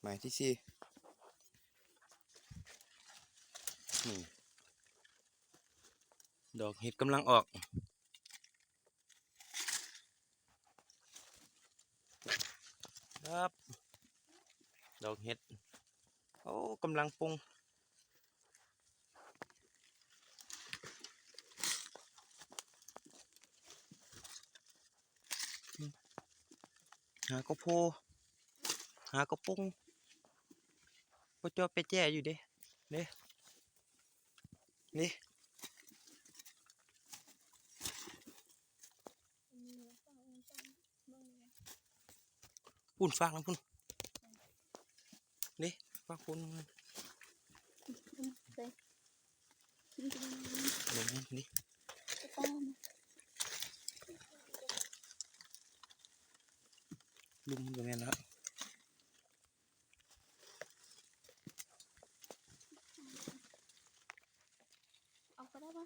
หมายที่สี่นี่ดอกเห็ดกำลังออกครับดอกเห็ดโอ้กำลังปรุงหากระโพหากระปุงก็จอไปแจ้อยู่เด้นี่ปุ่นฟางแล้วปุ่นนี่ฟางปุ่นนี่ลุมตรงนี้นะครับเอาไปได้ปะ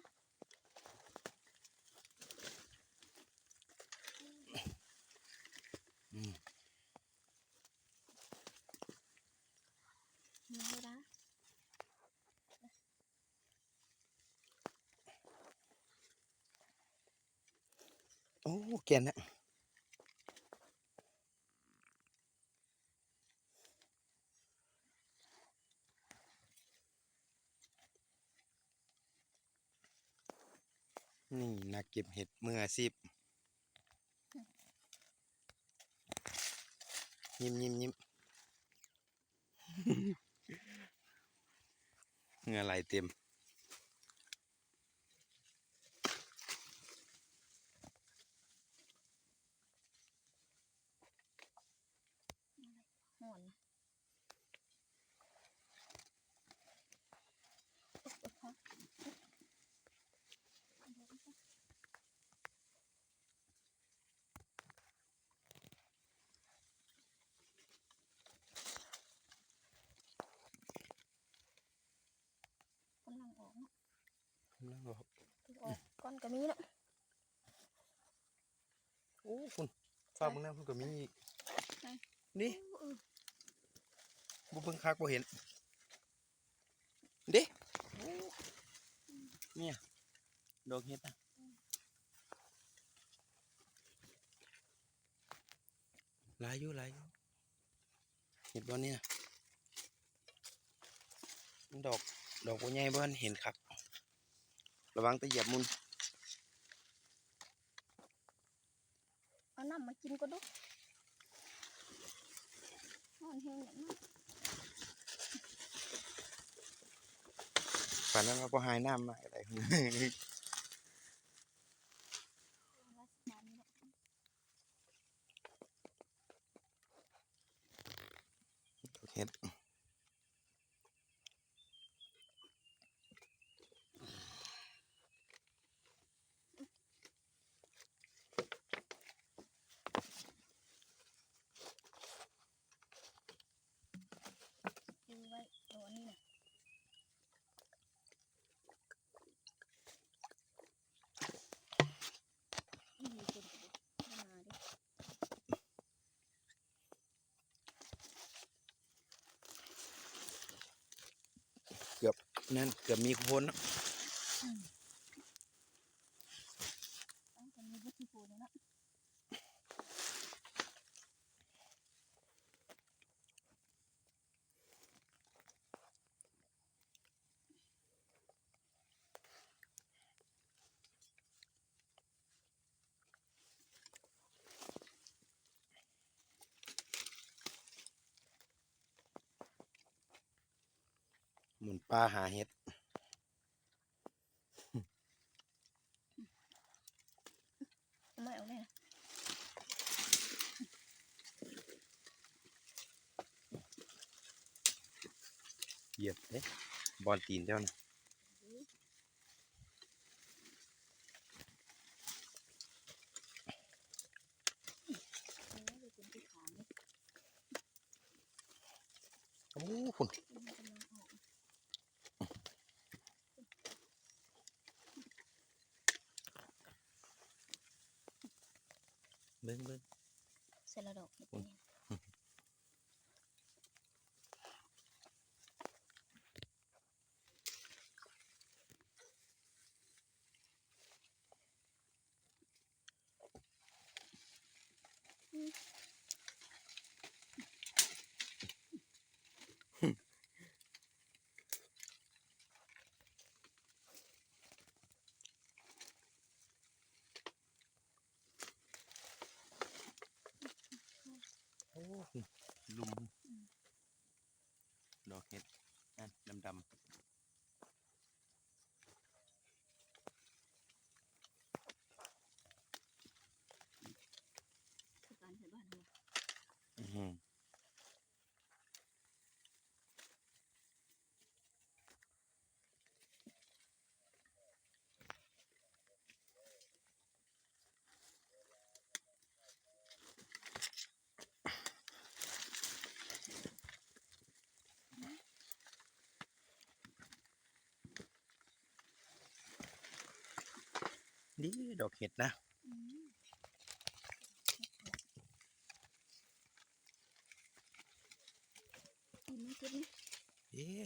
นี่เลยนะโอ้เก่งนะนี่นักเก็บเห็ดมืออาชีพยิ้มเหงื่อไหลเต็มหอนกำลังออกเนาะ แล้วก็ ออกก้อนกระมีเนาะ โอ้คุณฟ้ามึงนั่งคุณก็มีอีกนี่บุเบิ่งคักบ่เห็นเด้เนี่ยดอกเห็ดนะหลายอยู่เห็ดบอลเนี่ยดอกบัวใหญ่บ้านเห็นคักระวังตะเหยียบมุน เอาน้ำมากินก็ดูหอนแห้งอย่างนั้น ฝันนั้นเราพอหายน้ำมาอะไร เห็ดดูไว้ตัวนี้นะนี่เป็นมาดิ เกือบนั่นเกือบมีคนนะ ต้องจะมีวิธีปูเลยนะหมุนปลาหาเห็ดไม่เอาเลยนะ เหยียบเด้บอลตีนเจ้านะโอ้คุณเบิ้ง เสร็จแล้วดอก ลุมดอกเห็ดอันดำคือการใช้บ้านเนี่ย นี่ดอกเห็ดนะ กินไม่กินนี่ เอ๊ะ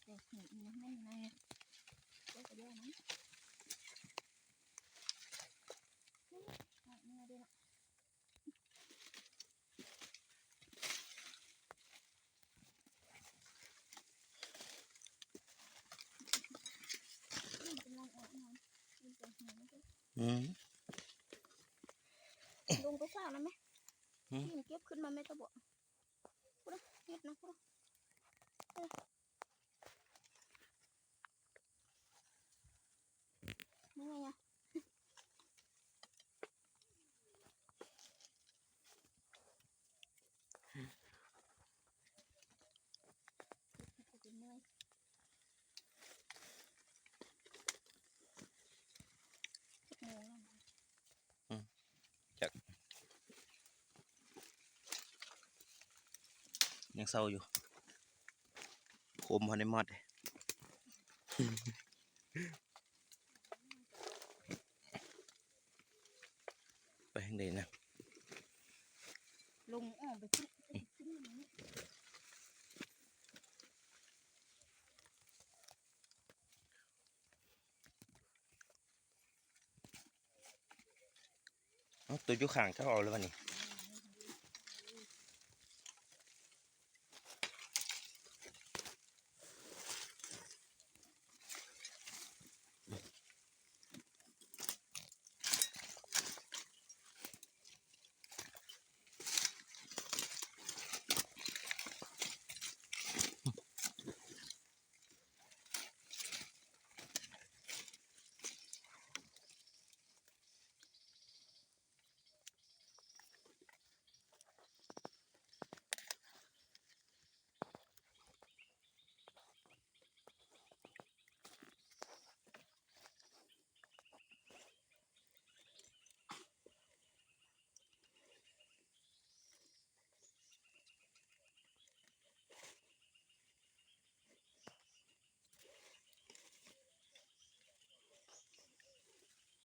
แต่เห็ดมันไม่ในก็จะเยอะนะนี่ด้วยนะมันกำลังออกมามันจะเห็นไหมลงไปซ่าแล้วไหมนี่เก็บขึ้นมาไม่ต้องบอกพูดนะเห็ดนะพูดนี่ไงอ่ะเป็นเมื่อยโมง ยังเศร้าอยู่โคมพอในมอดเลยไปทางใดนะ ลงออกไปขึ้นอย่างนี้ ตัวอยู่ข้างเขาเอาแล้ววันนี้